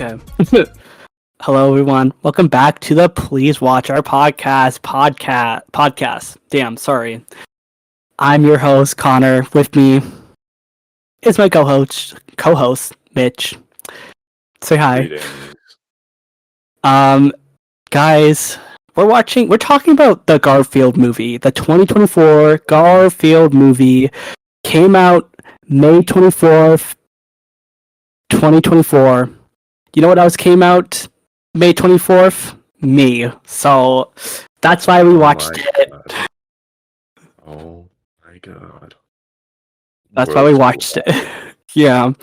Okay. Hello, everyone. Welcome back to the Please Watch Our Podcast. Damn, sorry. I'm your host, Connor. With me is my co-host, Mitch. Say hi. Greetings. Guys, we're talking about the Garfield movie. The 2024 Garfield movie came out May 24th, 2024. You know what else came out May 24th? Me. So that's why we watched it. Oh my god. That's why we watched it. Yeah.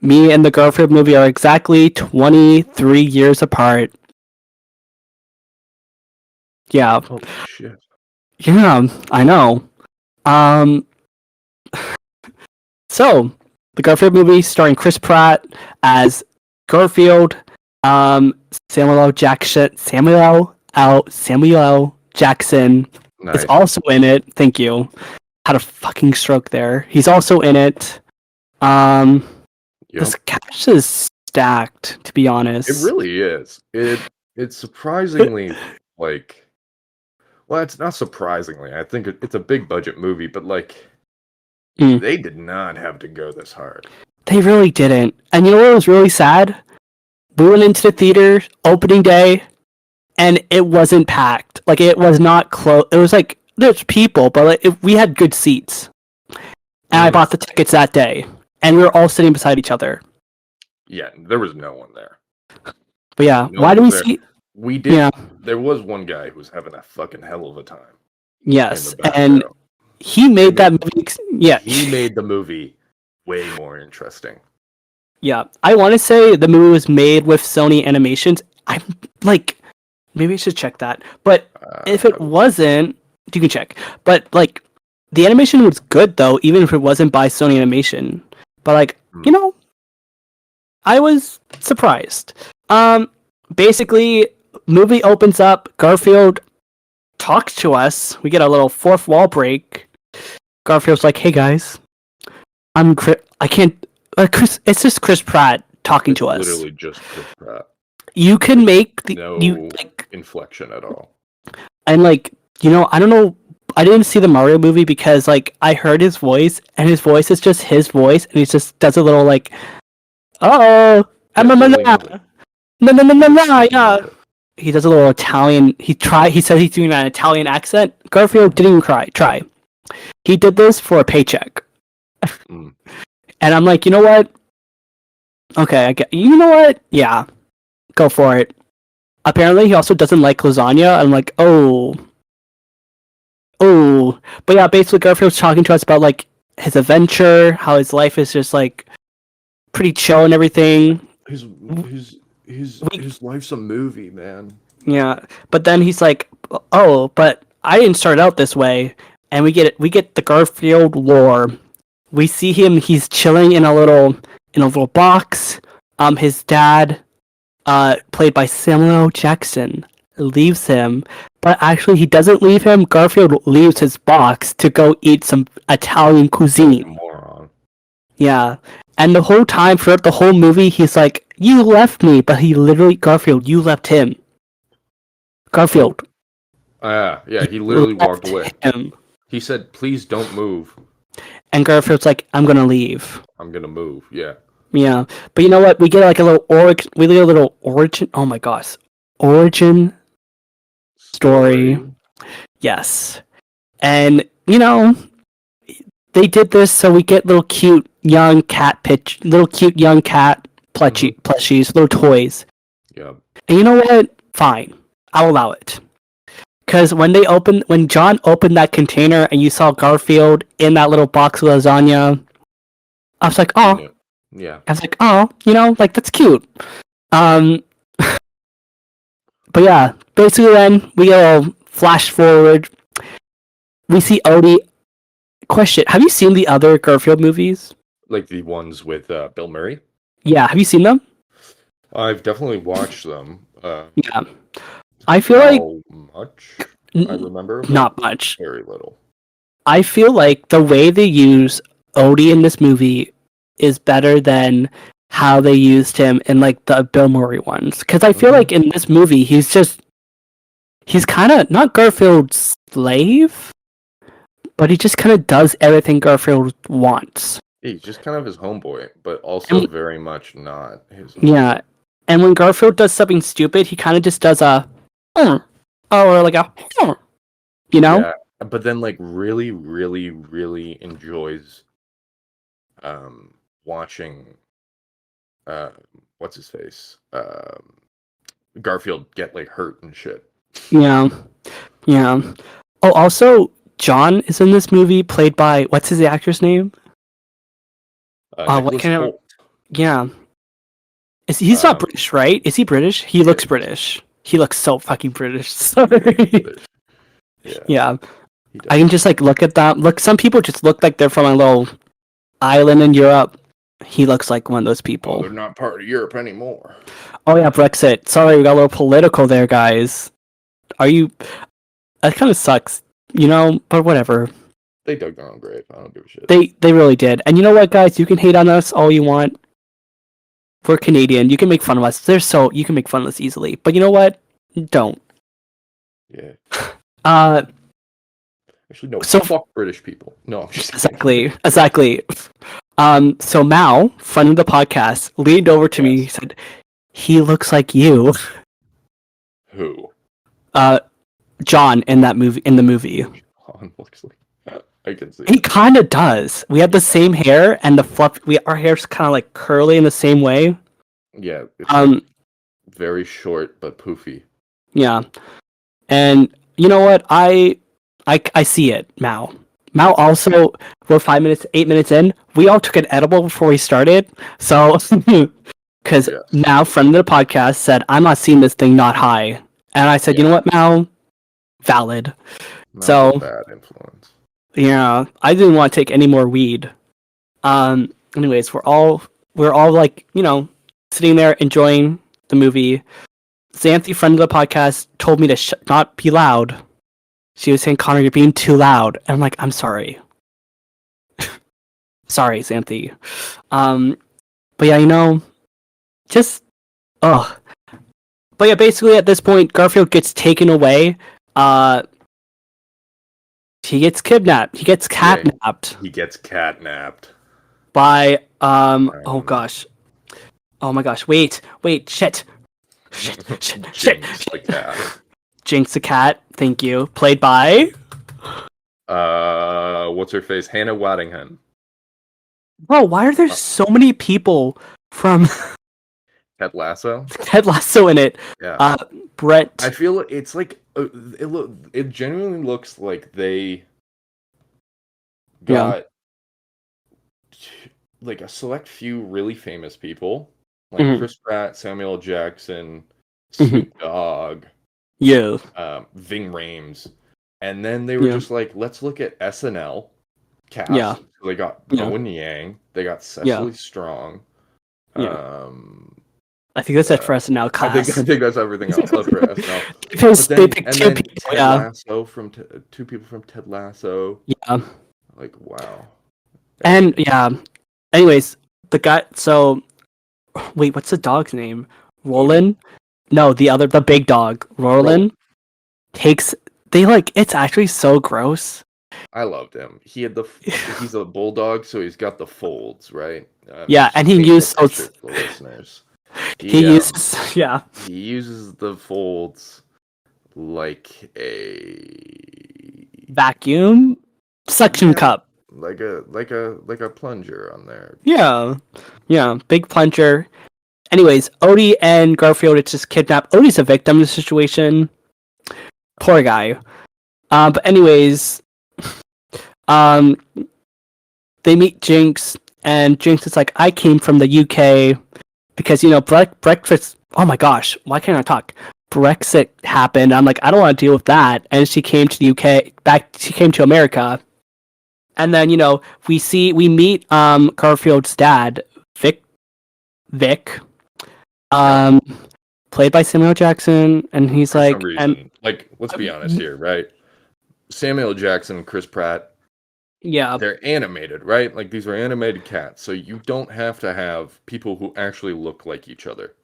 Me and the Garfield movie are exactly 23 years apart. Yeah. Holy shit. Yeah, I know. So, the Garfield movie starring Chris Pratt as Garfield, Samuel L. Jackson Nice. is also in it. Thank you. Had a fucking stroke there. He's also in it. This cast is stacked, to be honest. It really is. It's surprisingly well, it's not surprisingly. I think it's a big budget movie, but they did not have to go this hard. They really didn't. And you know what was really sad? We went into the theater opening day, and it wasn't packed. Like, it was not close. It was like, there's people, but we had good seats. And I bought the tickets that day. And we were all sitting beside each other. Yeah, there was no one there. But yeah, why do we see... We did. Yeah. There was one guy who was having a fucking hell of a time. Yes, and he made that movie... Yeah. He made the movie way more interesting. Yeah, I want to say the movie was made with Sony Animations. I'm like, maybe I should check that. But if it wasn't, you can check. But the animation was good though, even if it wasn't by Sony Animation. But I was surprised. Basically, movie opens up. Garfield talks to us. We get a little fourth wall break. Garfield's like, "Hey guys, Chris, it's just Chris Pratt talking to us. Literally just Chris Pratt. You can make no inflection at all. And I don't know. I didn't see the Mario movie because I heard his voice, and his voice is just his voice, and he just does a little yeah. He does a little Italian. He said he's doing an Italian accent. Garfield didn't even try. He did this for a paycheck. And I'm like, you know what? Okay, you know what? Yeah, go for it. Apparently, he also doesn't like lasagna. I'm like, oh. But yeah, basically, Garfield's talking to us about his adventure, how his life is just pretty chill and everything. His life's a movie, man. Yeah, but then he's like, oh, but I didn't start out this way, and we get the Garfield lore. We see him. He's chilling in a little box. His dad, played by Samuel L. Jackson, leaves him, but actually he doesn't leave him. Garfield leaves his box to go eat some Italian cuisine. Moron. Yeah, and the whole time throughout the whole movie, he's like, "You left me," but he literally, Garfield, you left him. Garfield. Yeah, he literally walked away. He said, "Please don't move." And Garfield's like, "I'm gonna leave. I'm gonna move." Yeah. Yeah, but you know what? We get a little origin. Oh my gosh, origin story. Yes, and they did this so we get little cute young cat plushies, little toys. Yeah. And you know what? Fine, I'll allow it. Because when John opened that container and you saw Garfield in that little box of lasagna, I was like, oh. Yeah. I was like, oh, that's cute. But yeah, basically then, we go flash forward. We see Odie. Question, have you seen the other Garfield movies? Like the ones with Bill Murray? Yeah, have you seen them? I've definitely watched them. Yeah. I feel how much? I remember. Not much. Very little. I feel like the way they use Odie in this movie is better than how they used him in like the Bill Murray ones, because I feel like in this movie he's kind of not Garfield's slave, but he just kind of does everything Garfield wants. He's just kind of his homeboy, but also very much not his homeboy. Yeah, and when Garfield does something stupid, he kind of just does a, or like a, you know? Yeah, but then like really, really, really enjoys watching what's his face? Garfield get like hurt and shit. Yeah. Yeah. Oh, also John is in this movie, played by what's his actor's name? What kind of? Yeah. He's not British, right? Is he British? He looks British. He looks so fucking British. Sorry. Yeah. I can just like look at that. Look, some people just look like they're from a little island in Europe. He looks like one of those people. Oh, they're not part of Europe anymore. Oh yeah, Brexit. Sorry, we got a little political there, guys. That kind of sucks, but whatever. They dug their own grave. I don't give a shit. They really did. And you know what, guys? You can hate on us all you want. We're Canadian. You can make fun of us. You can make fun of us easily. But you know what? Don't. Yeah. Actually, no. So fuck British people. No, I'm just exactly. So Mal, friend of the podcast, leaned over to me. He said, "He looks like you." Who? John in the movie. John looks like. I can see. He kind of does. We have the same hair, and the fluff. Our hair's kind of like curly in the same way. Yeah. It's very short but poofy. Yeah, and you know what? I see it, Mao. Mao also, we're 8 minutes in. We all took an edible before we started. So, because Mao, friend of the podcast, said, I'm not seeing this thing not high. And I said, you know what, Mao? Valid. Mao's so, a bad influence. Yeah, I didn't want to take any more weed. Anyways, we're all like, sitting there enjoying the movie. Xanthi, friend of the podcast, told me to not be loud. She was saying, Connor, you're being too loud. And I'm like, I'm sorry. Sorry, Xanthi. But yeah, But yeah, basically at this point, Garfield gets taken away. He gets kidnapped. He gets catnapped. He gets catnapped. By, oh gosh. Oh my gosh, wait, shit. Jinx the cat. Jinx the cat, thank you. Played by? What's her face? Hannah Waddingham. Bro, why are there so many people from Ted Lasso? Ted Lasso in it. Yeah. Brett. I feel it's like it genuinely looks like they got like a select few really famous people, like Chris Pratt, Samuel L. Jackson, Snoop Dogg, Ving Rhames, and then they were just like, let's look at SNL cast. Yeah. So they got Bowen Yang, they got Cecily Strong. I think that's it for SNL cast. I think that's everything else for SNL. Because they picked two people. Ted Lasso two people from Ted Lasso. Yeah. Like, wow. And anyways, the guy. So, wait, what's the dog's name? Roland? No, the big dog. Roland takes. It's actually so gross. I loved him. He's a bulldog, so he's got the folds, right? And he uses those. The listeners. He uses the folds like a vacuum suction cup, like a plunger on there. Yeah, big plunger. Anyways, Odie and Garfield, it's just kidnapped. Odie's a victim of the situation. Poor guy. But anyways, they meet Jinx, and Jinx is like, I came from the UK. Because, breakfast... Oh my gosh, why can't I talk? Brexit happened. I'm like, I don't want to deal with that. And she came to the UK... She came to America. And then, we meet Garfield's dad, Vic. Played by Samuel Jackson. And he's For like... some reason, let's be honest here, right? Samuel Jackson, Chris Pratt, Yeah. They're animated, right? Like these are animated cats, so you don't have to have people who actually look like each other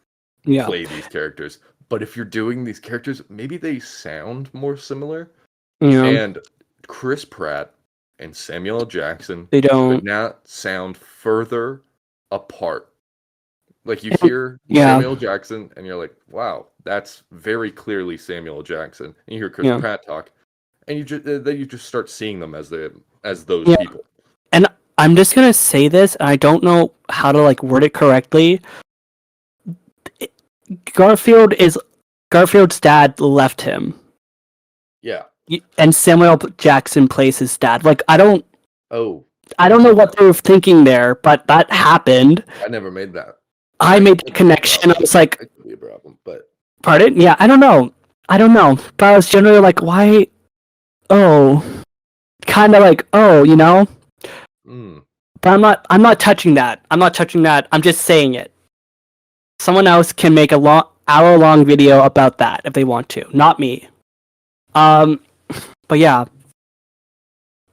play these characters. But if you're doing these characters, maybe they sound more similar. Yeah. And Chris Pratt and Samuel L. Jackson They could don't. not sound further apart. Like you hear Yeah. Samuel L. Jackson and you're like, wow, that's very clearly Samuel L. Jackson. And you hear Chris Yeah. Pratt talk, and you just start seeing them as those Yeah. people. And I'm just gonna say this, and I don't know how to like word it correctly. Garfield's dad left him. Yeah. And Samuel Jackson plays his dad. Like I don't know what they were thinking there, but that happened. I never made that. I made the connection. I was like, it could be a problem, but pardon? Yeah, I don't know. But I was generally like, why? Oh, kind of like, oh, you know. But I'm not touching that. I'm just saying it. Someone else can make a hour-long video about that if they want to, not me. But yeah,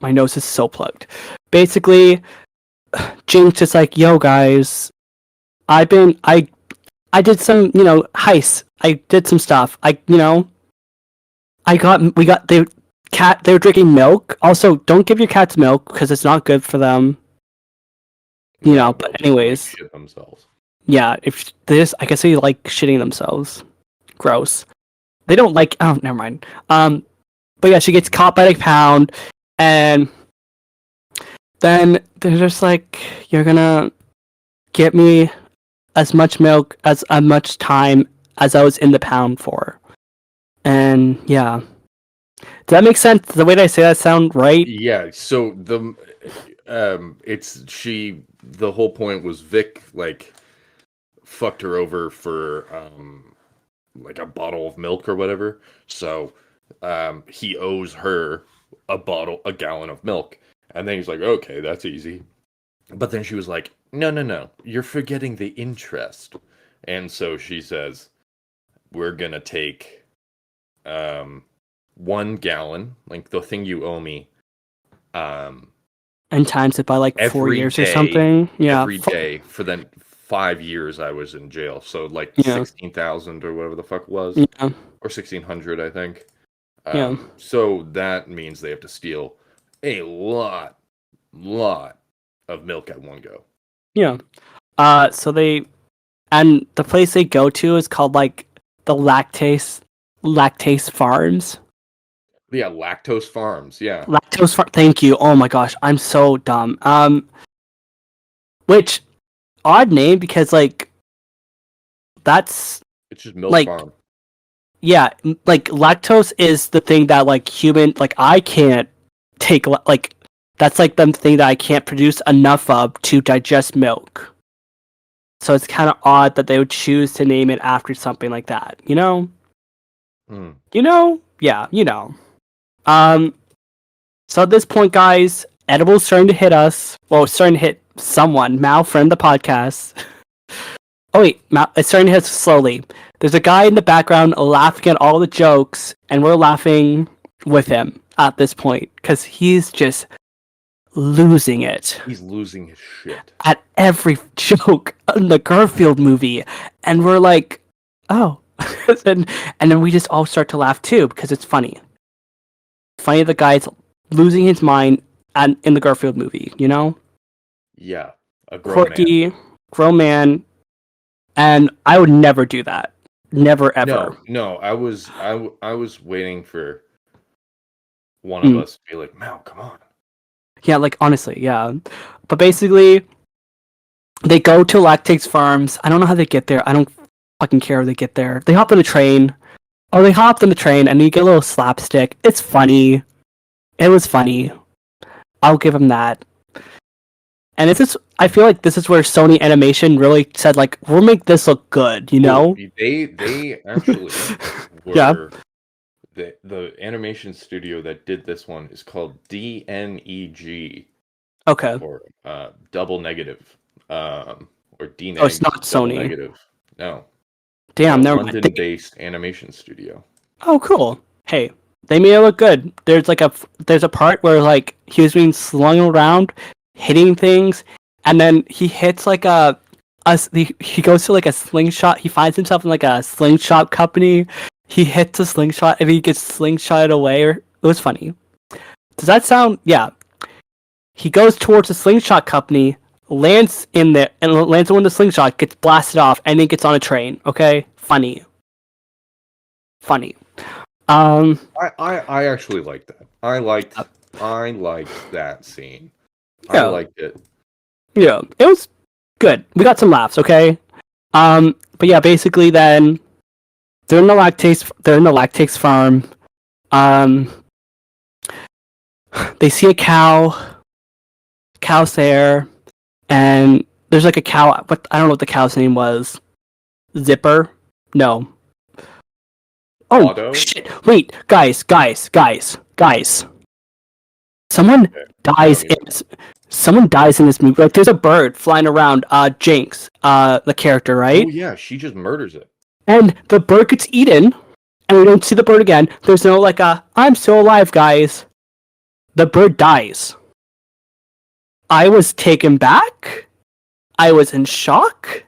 my nose is so plugged. Basically, Jinx is like, yo guys, I did some, heists. I did some stuff. They were drinking milk. Also, don't give your cats milk because it's not good for them. But anyways. Shit themselves. Yeah, I guess they like shitting themselves. Gross. They don't like, oh, never mind. But yeah, she gets caught by the pound, and then they're just like, you're gonna get me as much milk as much time as I was in the pound for. And yeah. Does that make sense? The way that I say that sound right? Yeah, so the whole point was Vic like fucked her over for like a bottle of milk or whatever. So he owes her a gallon of milk. And then he's like, okay, that's easy. But then she was like, no, you're forgetting the interest. And so she says, we're going to take 1 gallon, like the thing you owe me. And times it by like 4 years or something. Yeah. Every day for then 5 years I was in jail. So like 16,000 or whatever the fuck it was. Yeah. Or 1,600, I think. Yeah. So that means they have to steal a lot of milk at one go. Yeah. So and the place they go to is called like the Lactase Farms. Yeah, Lactose Farms. Yeah. Lactose Farm. Thank you. Oh my gosh, I'm so dumb. Which odd name because like that's it's just milk like, farm. Yeah, like lactose is the thing that like I can't take, like that's like the thing that I can't produce enough of to digest milk. So it's kind of odd that they would choose to name it after something like that, you know? Yeah, so at this point, guys, Edible's starting to hit us. Well, it's starting to hit someone. Mal, friend of the podcast. Oh wait, it's starting to hit us slowly. There's a guy in the background laughing at all the jokes, and we're laughing with him at this point because he's just losing it. He's losing his shit at every joke in the Garfield movie, and we're like, oh, and then we just all start to laugh too because it's funny. Funny, the guy's losing his mind in the Garfield movie, you know? Yeah, a quirky, grown man, and I would never do that. Never ever. No, I was waiting for one of us to be like, Mal, come on. Yeah, like honestly, yeah. But basically, they go to Lactase Farms. I don't know how they get there. I don't fucking care how they get there. They hop on the train. Oh, they hopped on the train, and you get a little slapstick. It's funny. It was funny. I'll give them that. And I feel like this is where Sony Animation really said, like, we'll make this look good, you know? They actually were... Yeah. The animation studio that did this one is called DNEG. Okay. Or double negative. Or DNEG. Oh, it's not Sony. Negative. No. Damn, they're London-based animation studio. Oh, cool. Hey, They made it look good. There's a part where like he was being slung around, hitting things, and then he hits like he goes to like a slingshot. He finds himself in like a slingshot company. He hits a slingshot and he gets slingshotted away. It was funny. Does that sound? Yeah. He goes towards the slingshot company, lands in there, and lands on the slingshot, gets blasted off, and then gets on a train. Okay, funny. I actually liked that. I liked that scene. Yeah. I liked it. Yeah, it was good. We got some laughs. Okay. But yeah, basically then they're in the lactase farm. They see a cow's there, and there's like a cow, but I don't know what the cow's name was. Zipper? No. Oh, Otto? shit. Wait, guys. Someone dies in this movie. Like, there's a bird flying around, Jinx, the character, right? Oh yeah, she just murders it. And the bird gets eaten, and we don't see the bird again. There's no like I'm still alive, guys. The bird dies. I was taken back. I was in shock.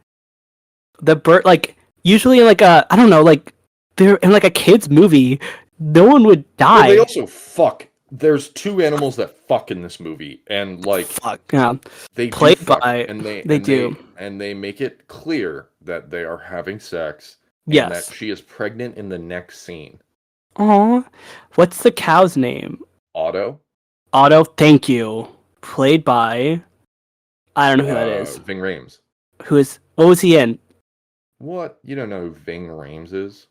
The bird, like, usually in like I don't know, like, they're in like a kid's movie, no one would die. Well, they also fuck. There's two animals that fuck in this movie, and like fuck, yeah, they played do fuck, by and they do, and they make it clear that they are having sex. Yes, and that she is pregnant in the next scene. Aw, what's the cow's name? Otto, thank you. Played by, I don't know who that is. Ving Rhames. What was he in? What? You don't know who Ving Rhames is?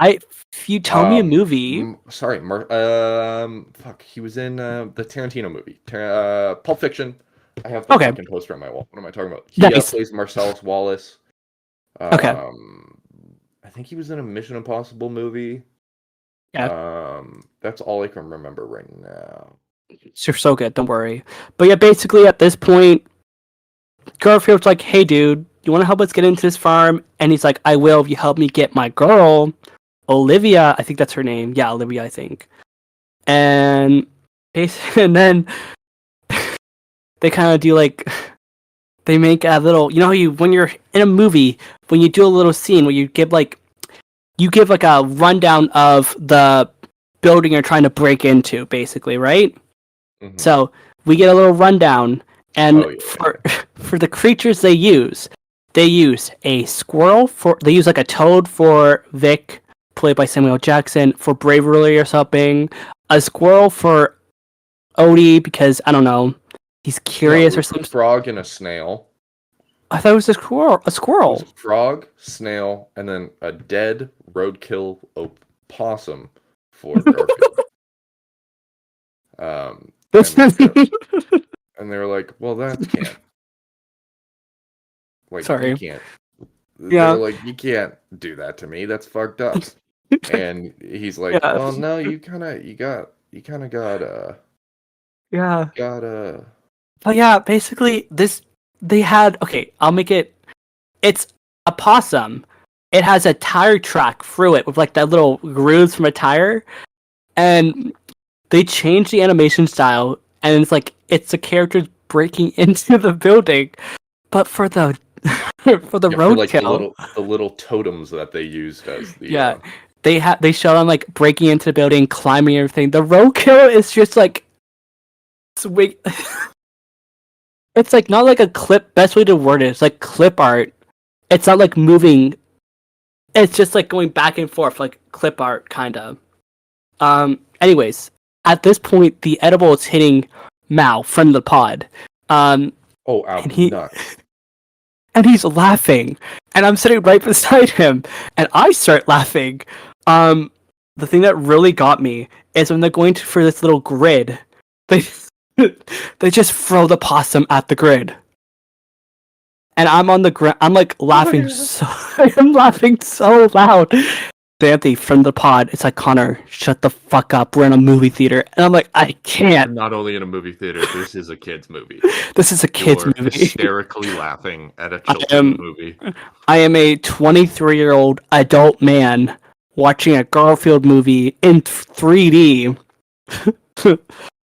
If you tell me a movie. Sorry, fuck. He was in the Tarantino movie, Pulp Fiction. I have the fucking poster on my wall. What am I talking about? He plays Marcellus Wallace. Okay. I think he was in a Mission Impossible movie. Yeah. That's all I can remember right now. You're so good, don't worry. But yeah, basically at this point, Garfield's like, hey dude, you want to help us get into this farm? And he's like, I will if you help me get my girl, Olivia, I think that's her name. Yeah, Olivia, I think. And then they kind of do like, they make a little, you know how when you're in a movie, when you do a little scene where you give like a rundown of the building you're trying to break into, basically, right? Mm-hmm. So we get a little rundown, and for the creatures they use a squirrel they use like a toad for Vic, played by Samuel Jackson, for bravery or something. A squirrel for Odie because I don't know, he's curious or something. A frog and a snail. I thought it was a squirrel. It was a frog, snail, and then a dead roadkill opossum for Garfield. And they were like, well, that can't. Like, sorry. You can't. Yeah. They're like, you can't do that to me. That's fucked up. And he's like, well, no, you kind of got But yeah, basically I'll make it. It's a possum. It has a tire track through it with like that little grooves from a tire, and they changed the animation style, and it's like it's the characters breaking into the building, but for the roadkill, like the little totems that they used as the they show them like breaking into the building, climbing everything. The roadkill is just like swing. It's like not like a clip. Best way to word it, it's like clip art. It's not like moving. It's just like going back and forth, like clip art, kind of. Anyways, at this point, the edible is hitting Mal from the pod. Nuts. And he's laughing, and I'm sitting right beside him, and I start laughing. The thing that really got me is when they're going for this little grid, they just throw the possum at the grid. And I'm on the ground. I'm like laughing I'm laughing so loud. Xanthi from the pod, it's like, Connor, shut the fuck up. We're in a movie theater. And I'm like, I can't. Not only in a movie theater, this is a kid's movie. This is a kid's movie. Hysterically laughing at a children's movie. I am a 23-year-old adult man watching a Garfield movie in 3D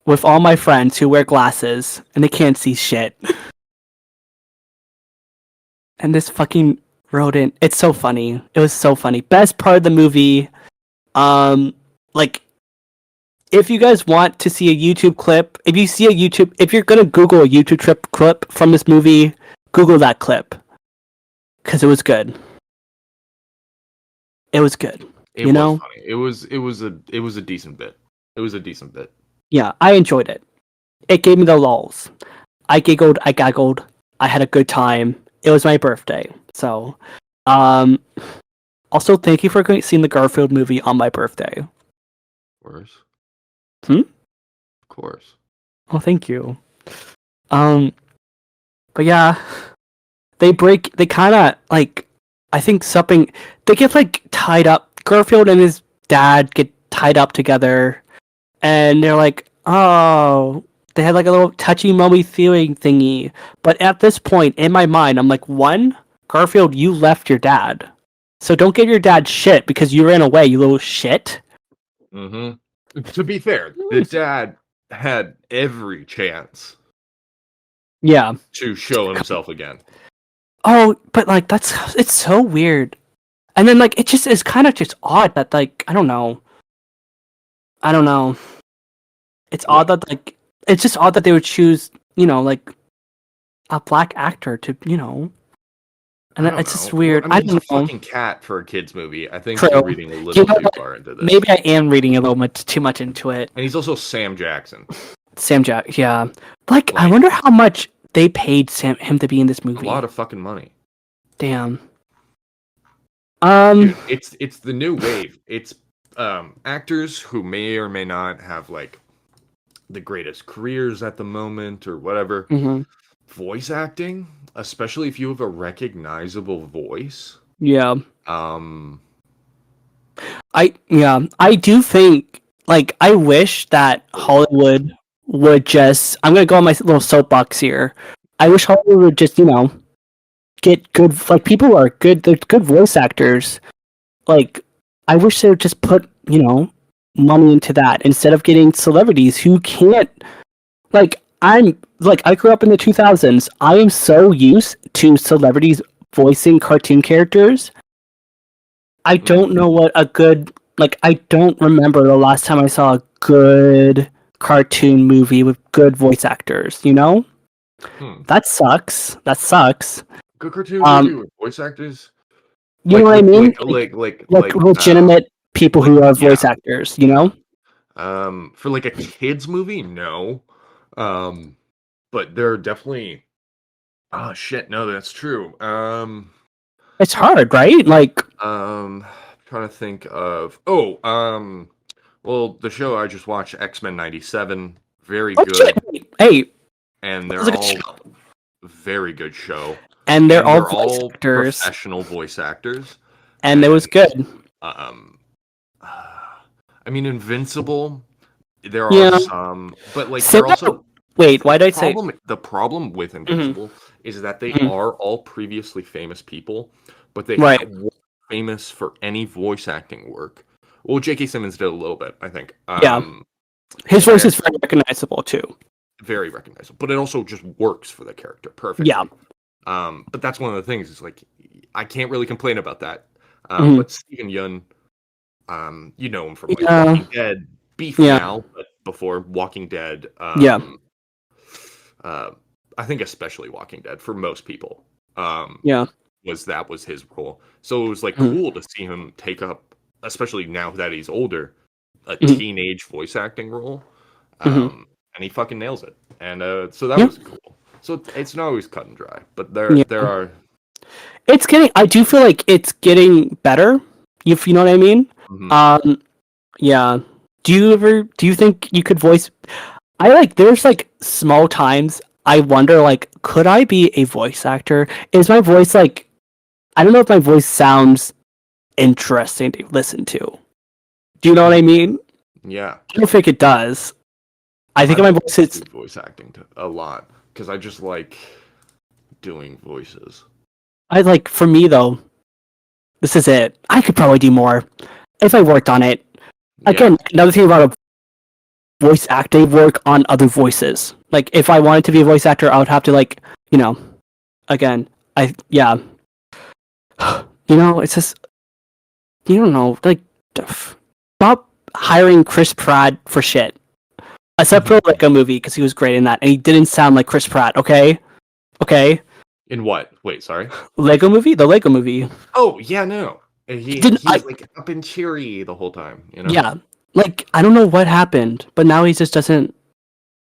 with all my friends who wear glasses and they can't see shit. And this fucking rodent, it's so funny. It was so funny. Best part of the movie, like, if you guys want to see a YouTube clip, if you're gonna Google a YouTube clip from this movie, Google that clip. Because it was good. It was good. It was funny. It was a decent bit. It was a decent bit. Yeah, I enjoyed it. It gave me the lulls. I giggled, I gaggled, I had a good time. It was my birthday. So, also thank you for seeing the Garfield movie on my birthday. Of course. Of course. Oh, thank you. But yeah, they kind of, like, I think something, they get, like, tied up. Garfield and his dad get tied up together, and they're like, oh, they had, like, a little touchy-mummy feeling thingy. But at this point, in my mind, I'm like, one, Garfield, you left your dad. So don't give your dad shit because you ran away, you little shit. Mm-hmm. To be fair, the dad had every chance. Yeah. To show himself again. Oh, but like it's so weird. And then like it just is kind of just odd that like I don't know. It's odd that like it's just odd that they would choose, like a black actor to, and it's just weird. I mean, it's a fucking cat for a kids movie. I think you're reading a little too far into this. Maybe I am reading a little bit too much into it. And he's also Sam Jackson. Yeah. Like I wonder how much they paid him to be in this movie. A lot of fucking money. Damn. Dude, it's the new wave. It's actors who may or may not have like the greatest careers at the moment or whatever. Mm-hmm. Voice acting, especially if you have a recognizable voice. Yeah. I do think like I wish that Hollywood would just I'm gonna go on my little soapbox here. I wish Hollywood would just, get good like people who are good voice actors. Like I wish they would just put, money into that instead of getting celebrities who can't I grew up in the 2000s. I am so used to celebrities voicing cartoon characters. I don't know what a good I don't remember the last time I saw a good cartoon movie with good voice actors, That sucks. Good cartoon movie with voice actors? You know what I mean? Like legitimate people who are voice actors, For like a kids movie, no. But there are definitely oh shit, no, that's true. It's hard, right? Trying to think of well, the show I just watched, X-Men 97, very good. Shit. Hey, and they're all very good show. And they're all professional voice actors. And it was good. I mean, Invincible, there are some, but like they're also wait, why did I say the problem with Invincible is that they are all previously famous people, but they weren't famous for any voice acting work. Well, J.K. Simmons did a little bit, I think. His voice is very recognizable too. Very recognizable, but it also just works for the character perfectly. Yeah. But that's one of the things. Is like I can't really complain about that. But Steven Yeun, you know him from Walking Dead, Beef now, but before Walking Dead. I think especially Walking Dead for most people. Was his role. So it was like cool to see him take up, especially now that he's older, a teenage voice acting role. And he fucking nails it. And so that was cool. So it's not always cut and dry, but there are. It's getting. I do feel like it's getting better. If you know what I mean. Yeah. Do you think you could voice? There's small times I wonder could I be a voice actor? Is my voice I don't know if my voice sounds interesting to listen to. Do you know what I mean? Yeah. I don't think it does. I think my voice is voice acting a lot because I just like doing voices. For me though, this is it. I could probably do more. if I worked on it. Again, another thing about voice acting, work on other voices. Like, if I wanted to be a voice actor, I would have to, like, again, it's just, you don't know, like, stop hiring Chris Pratt for shit. Except for, like, a movie, because he was great in that, and he didn't sound like Chris Pratt, okay? Okay? In what? Wait, sorry? Lego movie? The Lego movie. Oh, yeah, no. He was, like, up and cheery the whole time, Yeah. Like, I don't know what happened, but now he just doesn't,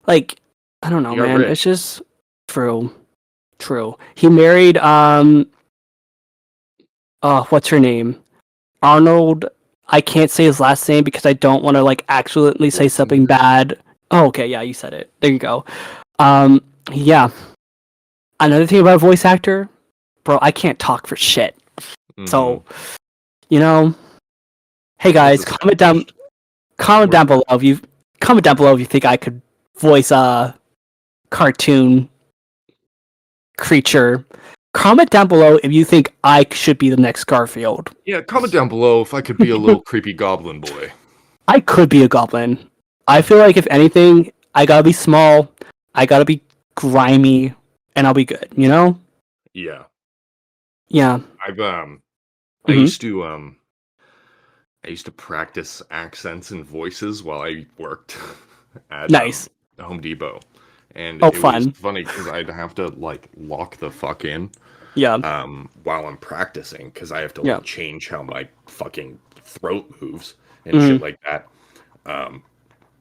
like, I don't know, man. It's just true. He married, what's her name? Arnold. I can't say his last name because I don't want to, like, accidentally say something bad. Oh, okay, yeah, you said it. There you go. Yeah. Another thing about a voice actor, bro, I can't talk for shit. So, hey guys, comment down below if you think I could voice a cartoon creature. Comment down below if you think I should be the next Garfield. Yeah, comment down below if I could be a little creepy goblin boy. I could be a goblin. I feel like if anything, I gotta be small, I gotta be grimy, and I'll be good, Yeah. Yeah. I used to practice accents and voices while I worked at Home Depot. And it was funny because I'd have to, like, lock the fuck in while I'm practicing because I have to like, change how my fucking throat moves and shit like that.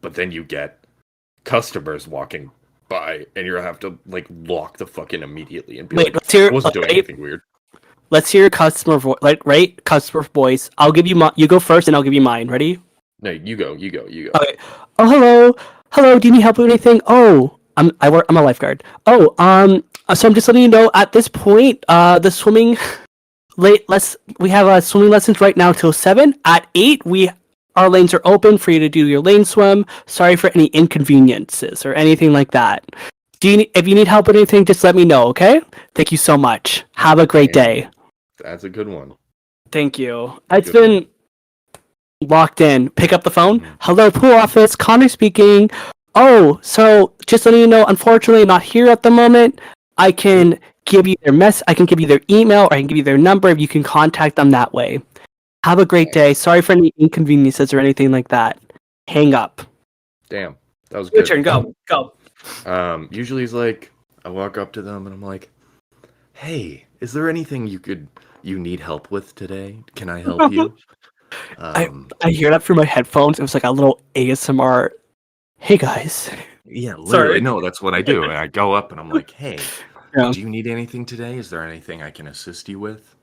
But then you get customers walking by and you have to, like, lock the fuck in immediately and be like, I wasn't doing anything weird. Let's hear your customer voice, customer voice. I'll give you you go first and I'll give you mine. Ready? No, you go. Okay. Oh, hello. Do you need help with anything? Oh, I'm a lifeguard. Oh, so I'm just letting you know at this point, the swimming we have swimming lessons right now till 7. At 8, our lanes are open for you to do your lane swim. Sorry for any inconveniences or anything like that. If you need help with anything, just let me know, okay? Thank you so much. Have a great day. That's a good one. Thank you. It's been locked in. Pick up the phone. Hello, pool office. Connor speaking. Oh, so just letting you know, unfortunately, not here at the moment. I can give you I can give you their email, or I can give you their number if you can contact them that way. Have a great day. Sorry for any inconveniences or anything like that. Hang up. Damn, that was good. Your turn. Go. Usually it's like I walk up to them and I'm like, "Hey, is there anything you need help with today? Can I help you?" I hear that through my headphones. It was like a little ASMR. Hey guys. Yeah, literally. No, that's what I do. And I go up and I'm like, "Hey, do you need anything today? Is there anything I can assist you with?"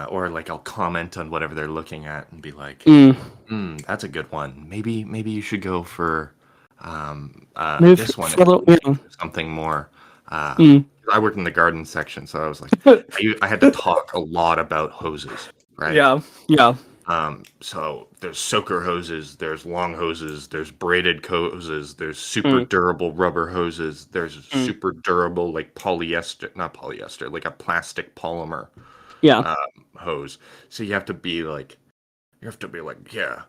Or like I'll comment on whatever they're looking at and be like, that's a good one. Maybe you should go for this one. Something more. I worked in the garden section, so I was like, I had to talk a lot about hoses, right? Yeah. So there's soaker hoses, there's long hoses, there's braided hoses, there's super durable rubber hoses, there's super durable, like not polyester, like a plastic polymer hose. So you have to be like, yeah,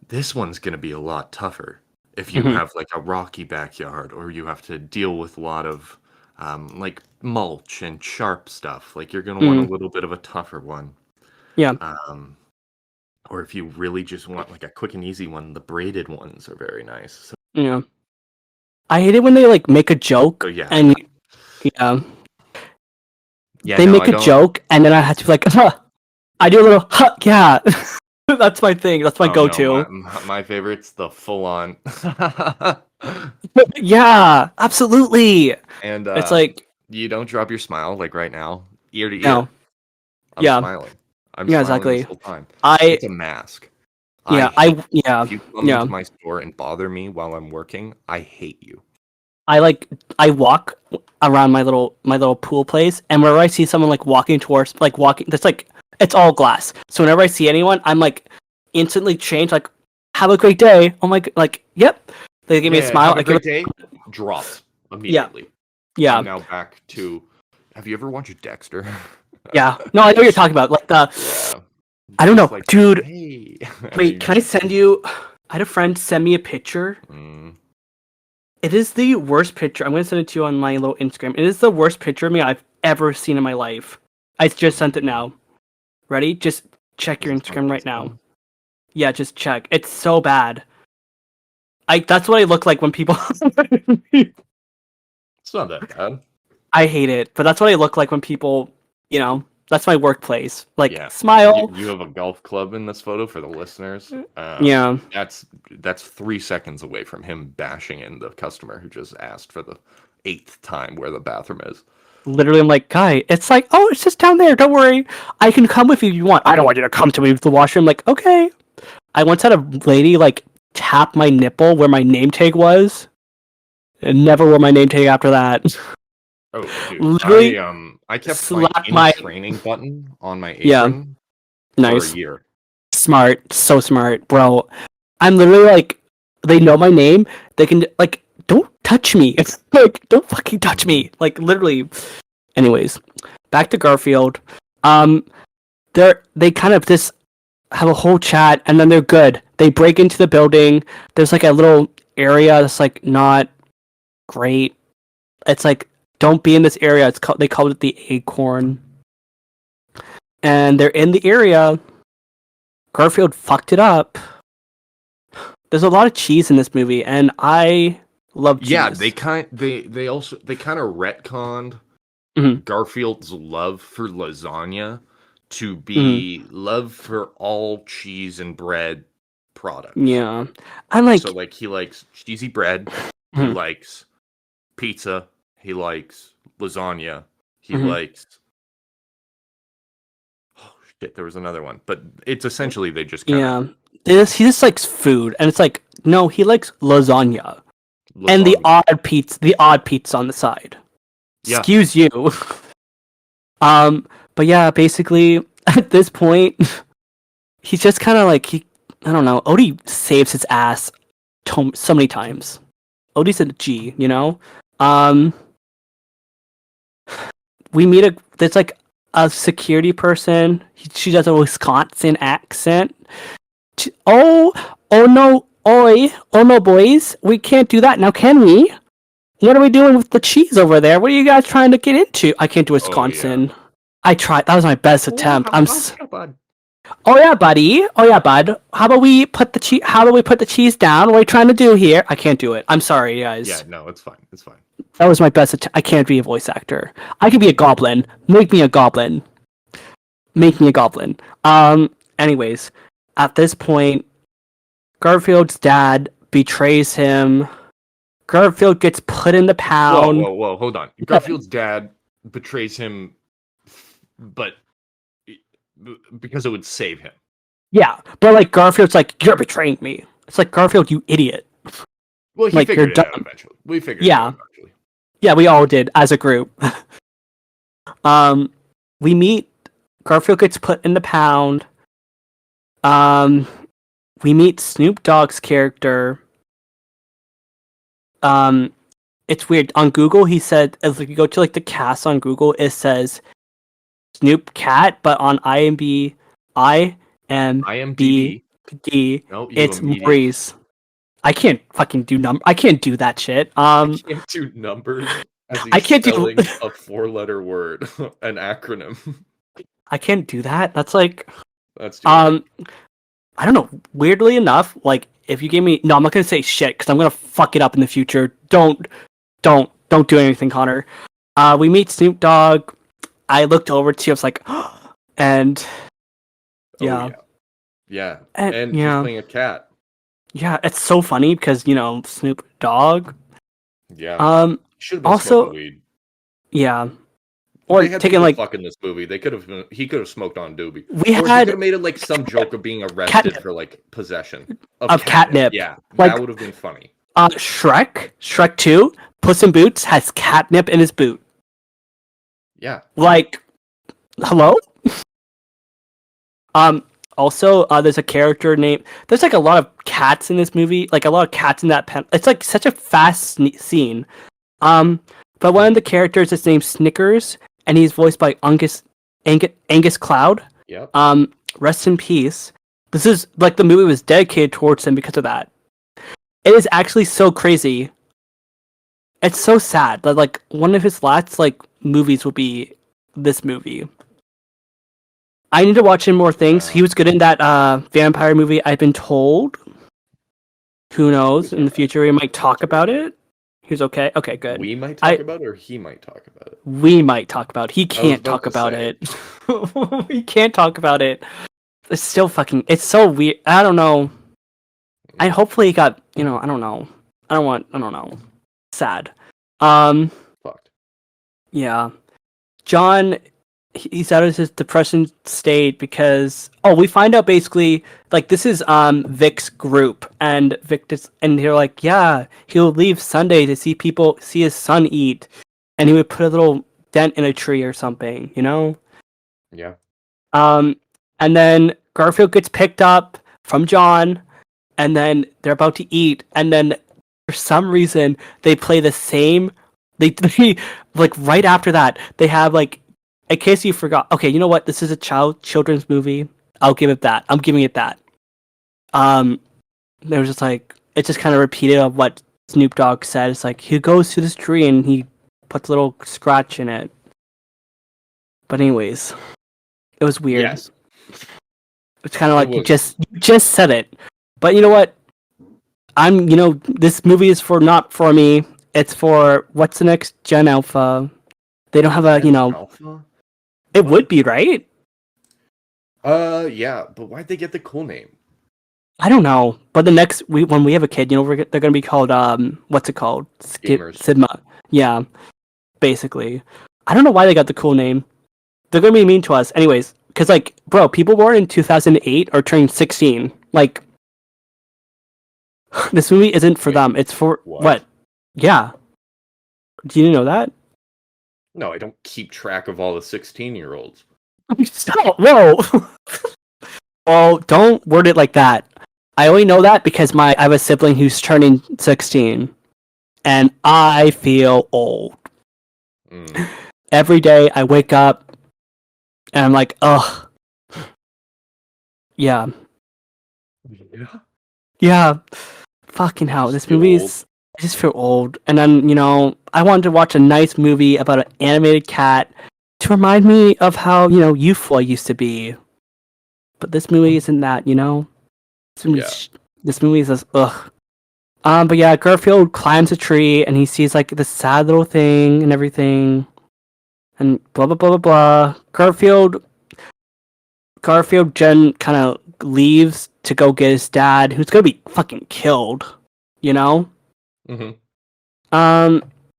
this one's gonna be a lot tougher if you have like a rocky backyard, or you have to deal with a lot of like mulch and sharp stuff. Like you're gonna want a little bit of a tougher one. Yeah. Or if you really just want like a quick and easy one, the braided ones are very nice. So, yeah. I hate it when they like make a joke and they make a joke and then I have to be like, I do a little yeah. That's my thing. That's my go-to. No, my favorite's the full-on. Yeah, absolutely. And it's like you don't drop your smile like right now, ear to ear. No. I'm smiling. I'm smiling exactly. This whole time. It's a mask. If you come into my store and bother me while I'm working, I hate you. I walk around my little pool place, and whenever I see someone that's like it's all glass. So whenever I see anyone, I'm like instantly change, like, have a great day. Oh my, like, yep. They give me a smile. Have a great day. Drops immediately. Yeah. I'm now back to. Have you ever watched Dexter? Yeah. No, I know what you're talking about. Like I don't know, like, dude. hey. Wait, can I send you? I had a friend send me a picture. It is the worst picture. I'm gonna send it to you on my little Instagram. It is the worst picture of me I've ever seen in my life. I just sent it now. Ready? Just check your Instagram right now. Yeah, just check. It's so bad. That's what I look like when people. It's not that bad. I hate it, but that's what I look like when people, that's my workplace. Like, smile. You have a golf club in this photo for the listeners. Yeah. That's 3 seconds away from him bashing in the customer who just asked for the 8th time where the bathroom is. Literally, I'm like, guy, it's like, oh, it's just down there. Don't worry. I can come with you if you want. I don't want you to come to me with the washroom. Like, okay. I once had a lady, like, tap my nipple where my name tag was. And never wore my name tag after that. Oh, dude. Literally, I kept finding my training button on my apron for a year. Smart. So smart, bro. I'm literally like, they know my name. They can, like, don't touch me. It's like, don't fucking touch me. Like, literally. Anyways, back to Garfield. They kind of just have a whole chat, and then they're good. They break into the building. There's like a little area that's like not great. It's like, don't be in this area. They called it the Acorn. And they're in the area. Garfield fucked it up. There's a lot of cheese in this movie, and I love cheese. Yeah, they kind of retconned Garfield's love for lasagna to be love for all cheese and bread products. Yeah. I'm like, so like he likes cheesy bread, he likes pizza, he likes lasagna, he likes there was another one, but it's essentially they just kinda... he just likes food, and it's like, no, he likes lasagna. And the odd pizza on the side. Yeah. Excuse you. But yeah, basically at this point, he's just kind of like, I don't know. Odie saves his ass so many times. Odie's a G, you know. We meet there's like a security person. She does a Wisconsin accent. Oh no, oh no, boys, we can't do that now, can we? What are we doing with the cheese over there? What are you guys trying to get into? I can't do Wisconsin. Oh, yeah. I tried. That was my best attempt. Oh yeah, buddy. Oh yeah, bud. How about we put the cheese? How about we put the cheese down? What are you trying to do here? I can't do it. I'm sorry, guys. Yeah, no, it's fine. It's fine. That was my best attempt. I can't be a voice actor. I can be a goblin. Make me a goblin. Make me a goblin. Anyways, at this point, Garfield's dad betrays him. Garfield gets put in the pound. Whoa, hold on. Garfield's dad betrays him, but because it would save him. Yeah, but like Garfield's like, you're betraying me. It's like, Garfield, you idiot. Well, he figured it out eventually. We figured it out eventually. Yeah, we all did as a group. We meet. Garfield gets put in the pound. We meet Snoop Dogg's character. It's weird. On Google, he said, if you go to like the cast on Google, it says Snoop Cat, but on IMDb, it's Maurice. I can't fucking do I can't do that shit. I can't do numbers. I can't do a 4-letter word, an acronym. I can't do that. That's like, I don't know. Weirdly enough, like if you gave me, no, I'm not gonna say shit because I'm gonna fuck it up in the future. Don't do anything, Connor. We meet Snoop Dogg. I looked over to you. I was like, and yeah. And he's playing a cat. Yeah, it's so funny because Snoop Dogg. Yeah. Should have been also smoking weed. Yeah. Or they had taken like fuck in this movie. He could have smoked on doobie. He could have made it like some joke of being arrested for like possession of catnip. Yeah, like, that would have been funny. Shrek 2, Puss in Boots has catnip in his boot. Yeah. Like, hello? Also, there's a character named... There's, like, a lot of cats in this movie. Like, a lot of cats in that pen... It's, like, such a fast scene. But one of the characters is named Snickers, and he's voiced by Angus Cloud. Yep. rest in peace. This is like the movie was dedicated towards him because of that. It is actually so crazy. It's so sad that like one of his last like movies will be this movie. I need to watch him more things. He was good in that vampire movie, I've Been Told. Who knows? In the future we might talk about it. He was okay. Okay, good. We might talk about it, or he might talk about it. We might talk about it. He can't talk about it. He can't talk about it. It's still fucking. It's so weird. I don't know. I hopefully he got. I don't know. I don't know. Sad. Fucked. Yeah. John, he's out of his depression state because we find out basically like this is Vic's group, and and they're like, yeah, he'll leave Sunday to see his son eat, and he would put a little dent in a tree or something, Yeah. And then Garfield gets picked up from John, and then they're about to eat, and then for some reason they play the same. They like right after that they have like. In case you forgot, okay, you know what? This is a children's movie. I'll give it that. I'm giving it that. There was just like it's just kind of repeated of what Snoop Dogg said. It's like he goes to this tree and he puts a little scratch in it. But anyways, it was weird. Yes. It's kind of like you just said it. But you know what? This movie is not for me. It's for what's the next Gen Alpha. They don't have Alpha? It would be, right? Yeah, but why'd they get the cool name? I don't know. But when we have a kid, they're gonna be called what's it called? Sigma. Yeah, basically. I don't know why they got the cool name. They're gonna be mean to us, anyways. Because like, bro, people born in 2008 are turning 16. Like, this movie isn't for them. It's for what? Yeah. Do you know that? No, I don't keep track of all the 16-year-olds. Stop! Whoa! Oh, don't word it like that. I only know that because I have a sibling who's turning 16, and I feel old. Every day I wake up, and I'm like, ugh. Yeah. Yeah. Fucking hell, this movie is... I just feel old. And then, I wanted to watch a nice movie about an animated cat to remind me of how, youthful I used to be. But this movie isn't that, This movie is just, ugh. But yeah, Garfield climbs a tree and he sees, like, this sad little thing and everything. And blah, blah, blah, blah, blah. Garfield Jen kind of leaves to go get his dad, who's gonna be fucking killed, Mm-hmm.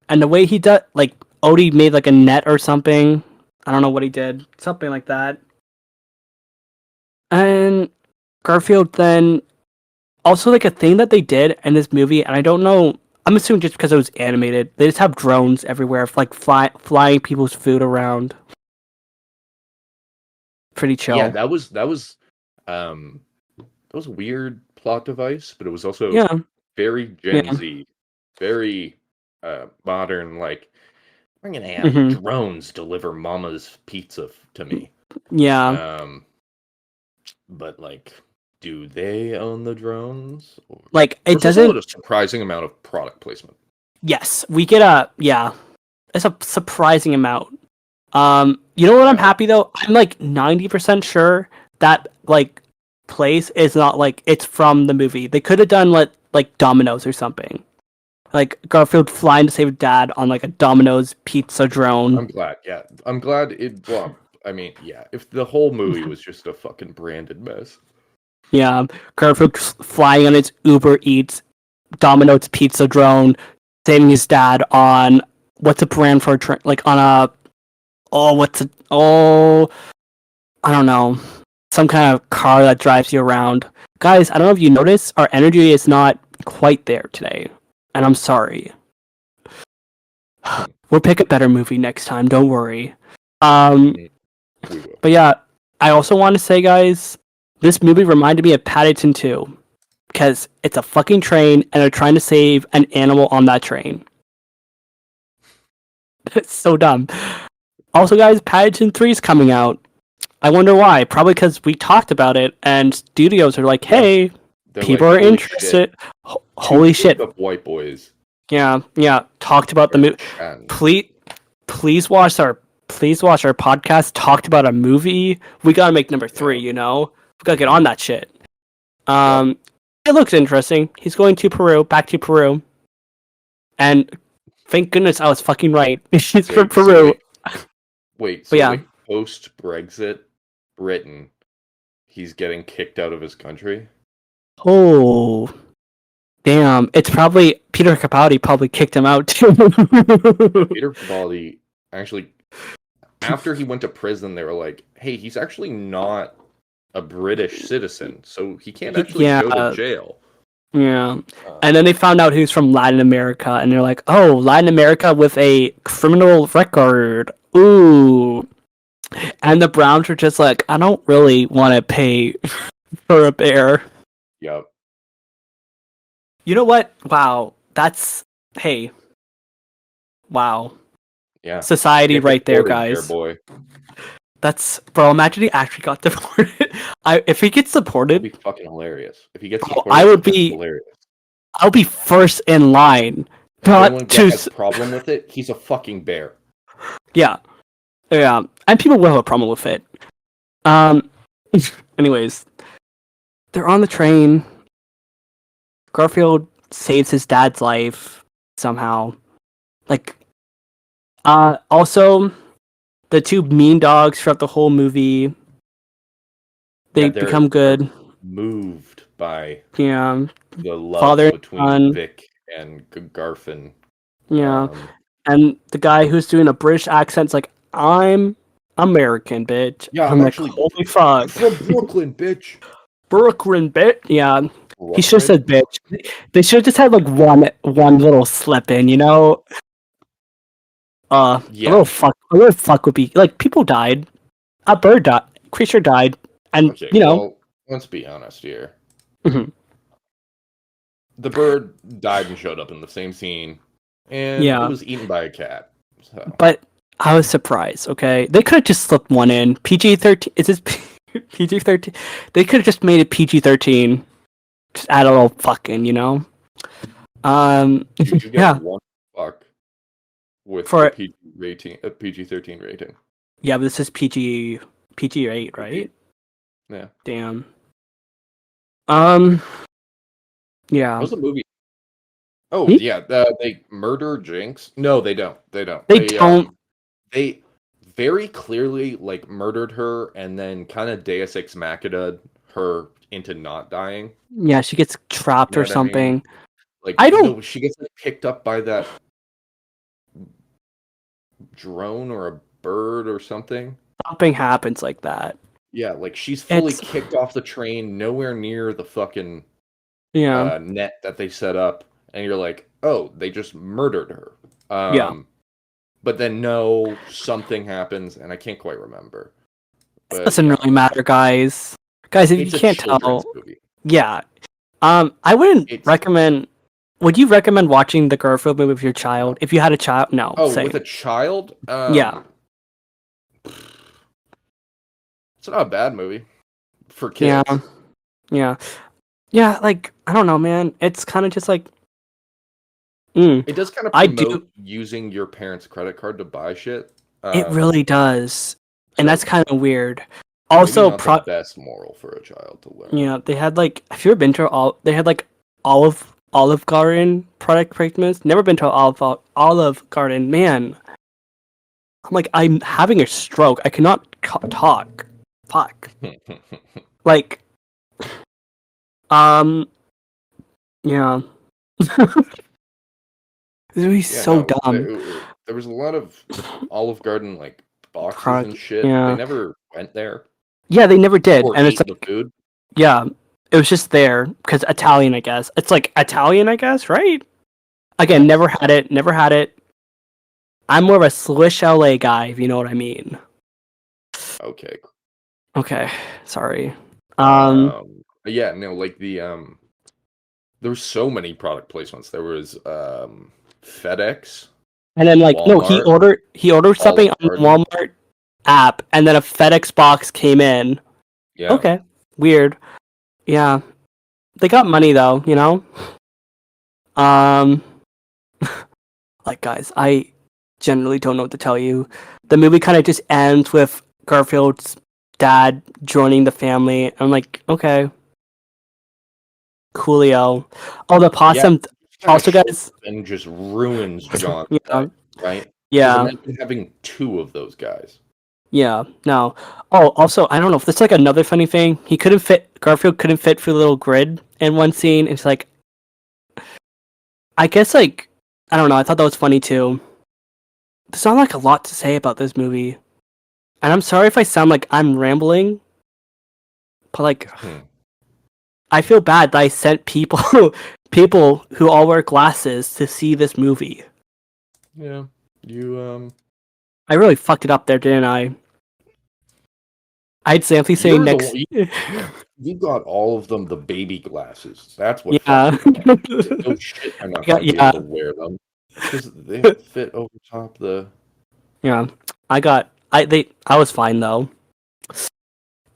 And the way he does, like, Odie made like a net or something. I don't know what he did, something like that. And Garfield then also like a thing that they did in this movie, and I don't know. I'm assuming just because it was animated, they just have drones everywhere, like flying people's food around. Pretty chill. Yeah, that was a weird plot device, but it was also very Gen Z. Very modern, like, we're gonna have drones deliver mama's pizza to me. Yeah. But like, do they own the drones? Like, it doesn't... a surprising amount of product placement. Yes, we get it's a surprising amount. You know what I'm happy though? I'm like 90% sure that like place is not like it's from the movie. They could have done like Domino's or something. Like Garfield flying to save Dad on like a Domino's pizza drone. I'm glad. Yeah, I'm glad it. Well, I mean, yeah. If the whole movie was just a fucking branded mess. Yeah, Garfield flying on its Uber Eats Domino's pizza drone, saving his dad on what's a brand for a train? Like on a I don't know, some kind of car that drives you around. Guys, I don't know if you noticed, our energy is not quite there today. And I'm sorry. We'll pick a better movie next time, don't worry. But yeah, I also want to say, guys, this movie reminded me of Paddington 2. Because it's a fucking train, and they're trying to save an animal on that train. It's so dumb. Also, guys, Paddington 3 is coming out. I wonder why. Probably because we talked about it, and studios are like, "Hey, people are interested." Holy shit! Up white boys. Yeah. Talked about the movie. Please watch our podcast. Talked about a movie. We gotta make number 3. You know, we gotta get on that shit. It looks interesting. He's going to Peru, back to Peru, and thank goodness I was fucking right. He's from Peru. Post Brexit, Britain, he's getting kicked out of his country. Oh, damn! It's probably Peter Capaldi probably kicked him out too. Peter Capaldi actually, after he went to prison, they were like, "Hey, he's actually not a British citizen, so he can't actually go to jail." Yeah, and then they found out he was from Latin America, and they're like, "Oh, Latin America with a criminal record. Ooh." And the Browns are just like, I don't really want to pay for a bear. Yep. You know what? Wow. Hey. Wow. Yeah. Society right there, guys. Boy. Bro, imagine he actually got deported. If he gets deported... That'd be fucking hilarious. If he gets deported, hilarious. I'll be first in line. Anyone that has a problem with it, he's a fucking bear. Yeah. Yeah, and people will have a problem with it. Anyways, they're on the train. Garfield saves his dad's life somehow. Also, the 2 mean dogs throughout the whole movie, they become good. Moved by the love father between Vic and Garfield. Yeah, and the guy who's doing a British accent's like, I'm American, bitch. Yeah, I'm actually like, holy fuck. From Brooklyn, bitch. Brooklyn, bitch. Yeah. He should have said bitch. They should have just had like one little slip in, you know? A little fuck would be like, people died. A bird died. Creature died. And well, let's be honest here. Mm-hmm. The bird died and showed up in the same scene. And it was eaten by a cat. So. But I was surprised, okay? They could have just slipped one in. PG-13. Is this PG-13? They could have just made it PG-13. Just add a little fucking, you know? Did you get one fuck with a PG-13 rating? Yeah, but this is PG-8, right? Yeah. Damn. Yeah. What's the movie? Oh, yeah, they murder Jinx? No, they don't. They don't. They very clearly, like, murdered her and then kind of Deus Ex Machina her into not dying. Yeah, she gets trapped or something. I mean? Like, she gets like, picked up by that drone or a bird or something. Something happens like that. Yeah, like, she's fully kicked off the train, nowhere near the fucking net that they set up. And you're like, oh, they just murdered her. But then something happens, and I can't quite remember. But, it doesn't really matter, guys. Guys, if you can't tell, movie. Yeah. I wouldn't recommend. Would you recommend watching the Garfield movie with your child if you had a child? No. Oh, with a child? Yeah. It's not a bad movie for kids. Yeah. Like, I don't know, man. It's kind of just like. It does kind of promote using your parents' credit card to buy shit. It really does, and that's kind of weird. Also, not the best moral for a child to learn. Yeah, they had like. Have you ever been to they had like Olive Garden product placements? Never been to Olive Garden, man. I'm like, I'm having a stroke. I cannot talk. Fuck. Like, yeah. This would be so dumb. There was a lot of Olive Garden like boxes and shit. Yeah. They never went there. Yeah, they never did. And it's like the food. Yeah, it was just there because Italian, I guess. It's like Italian, I guess, right? Again, never had it. I'm more of a Swiss LA guy, if you know what I mean. Okay. Sorry. Yeah, no, like the there were so many product placements. There was FedEx. And then like Walmart, he ordered something on Walmart app, and then a FedEx box came in. Yeah. Okay, weird. Yeah, they got money though, you know. Like guys, I generally don't know what to tell you. The movie kind of just ends with Garfield's dad joining the family. I'm like, okay, coolio. Oh, the possum. Also, guys, and just ruins John's yeah, life, right? yeah. Imagine having 2 of those guys. Yeah, no. Oh, also, I don't know if this is like another funny thing. Garfield couldn't fit through the little grid in one scene. It's like, I guess, like, I don't know. I thought that was funny too. There's not like a lot to say about this movie. And I'm sorry if I sound like I'm rambling, but like, I feel bad that I sent people who all wear glasses to see this movie. Yeah, you I really fucked it up there, didn't I? I'd simply say next. You got all of them the baby glasses. That's what. Yeah. No shit, I'm not gonna be able to wear them because they fit over top the. Yeah, I was fine though.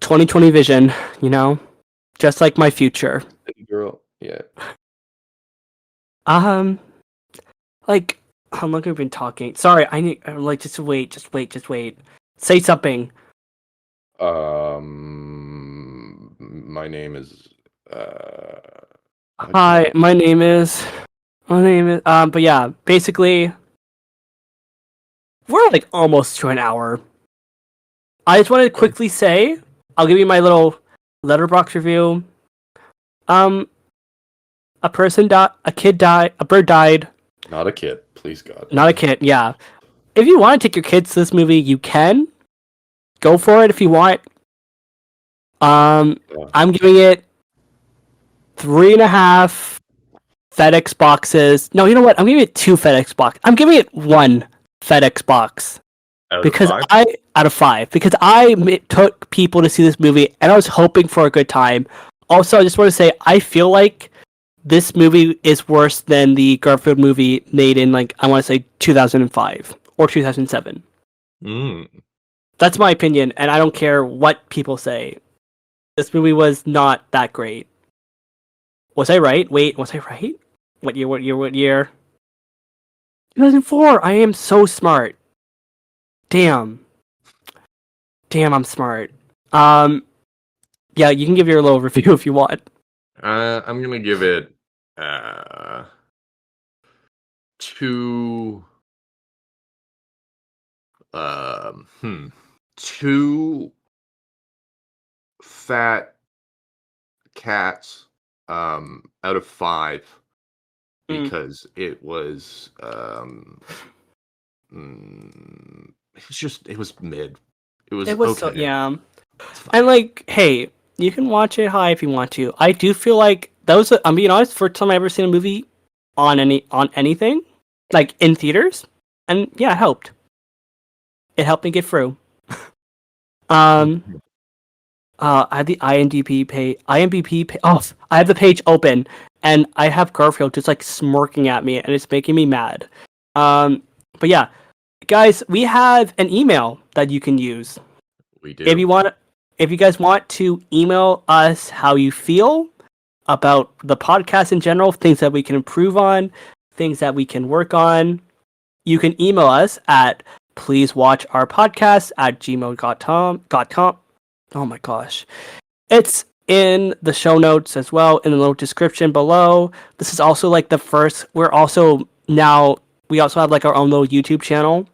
2020 vision, you know, just like my future. Girl, yeah. Like how long have we been talking? Sorry, I'm like just wait. Say something. My name is. Hi, my name is. But yeah, basically, we're like almost to an hour. I just wanted to quickly say, I'll give you my little letterbox review. A kid died, a bird died. Not a kid, please God. Not a kid, yeah. If you want to take your kids to this movie, you can. Go for it if you want. I'm giving it 3.5 FedEx boxes. No, you know what? I'm giving it 2 FedEx boxes. I'm giving it 1 FedEx box. Out of 5 because I took people to see this movie and I was hoping for a good time. Also, I just want to say I feel like this movie is worse than the Garfield movie made in like I want to say 2005 or 2007. That's my opinion, and I don't care what people say. This movie was not that great. Was I right? Wait, was I right? What year? 2004. I am so smart. Damn, I'm smart. Yeah, you can give your little review if you want. I'm gonna give it 2 fat cats out of 5 because it was it was mid. It was okay. So, yeah. And like, hey, you can watch it high if you want to. I do feel like that was I'm being honest, first time I ever seen a movie on anything like in theaters, and yeah, it helped. It helped me get through. I have the IMDb page. Oh, I have the page open, and I have Garfield just like smirking at me, and it's making me mad. But yeah, guys, we have an email that you can use. We do. If you guys want to email us how you feel about the podcast in general, things that we can improve on, things that we can work on, you can email us at pleasewatchourpodcast@gmail.com. Oh my gosh. It's in the show notes as well, in the little description below. This is also like the first, we also have like our own little YouTube channel.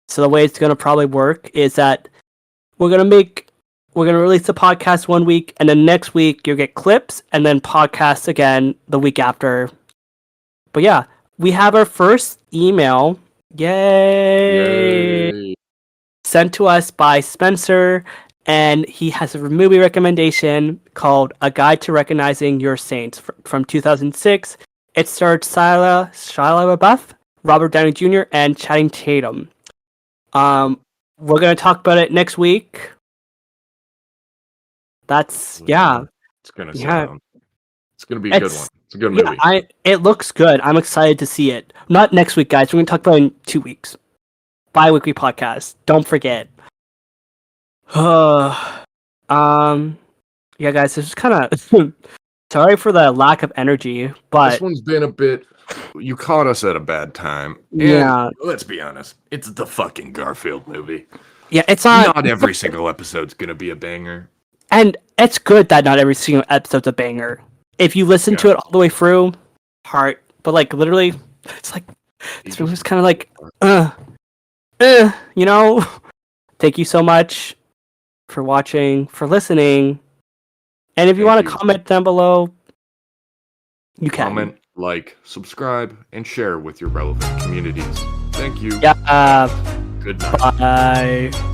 So the way it's going to probably work is that we're going to release the podcast one week, and then next week you'll get clips, and then podcasts again the week after. But yeah, we have our first email. Yay! Sent to us by Spencer, and he has a movie recommendation called A Guide to Recognizing Your Saints from 2006. It starred Shia LaBeouf, Robert Downey Jr., and Channing Tatum. We're going to talk about it next week. It's gonna be a good one. It's a good movie. It looks good. I'm excited to see it. Not next week, guys. We're gonna talk about it in 2 weeks. Bi-weekly podcast. Don't forget. Yeah, guys, this is kind of sorry for the lack of energy, but this one's been a bit. You caught us at a bad time. Yeah. And let's be honest, it's the fucking Garfield movie. Yeah, it's not every single episode's gonna be a banger. And it's good that not every single episode's a banger. If you listen to it all the way through, heart. But like literally, it's like it's just kind of like, you know. Thank you so much for watching, for listening, and if you want to comment down below, you can comment, like, subscribe, and share with your relevant communities. Thank you. Yeah. Good night. Bye.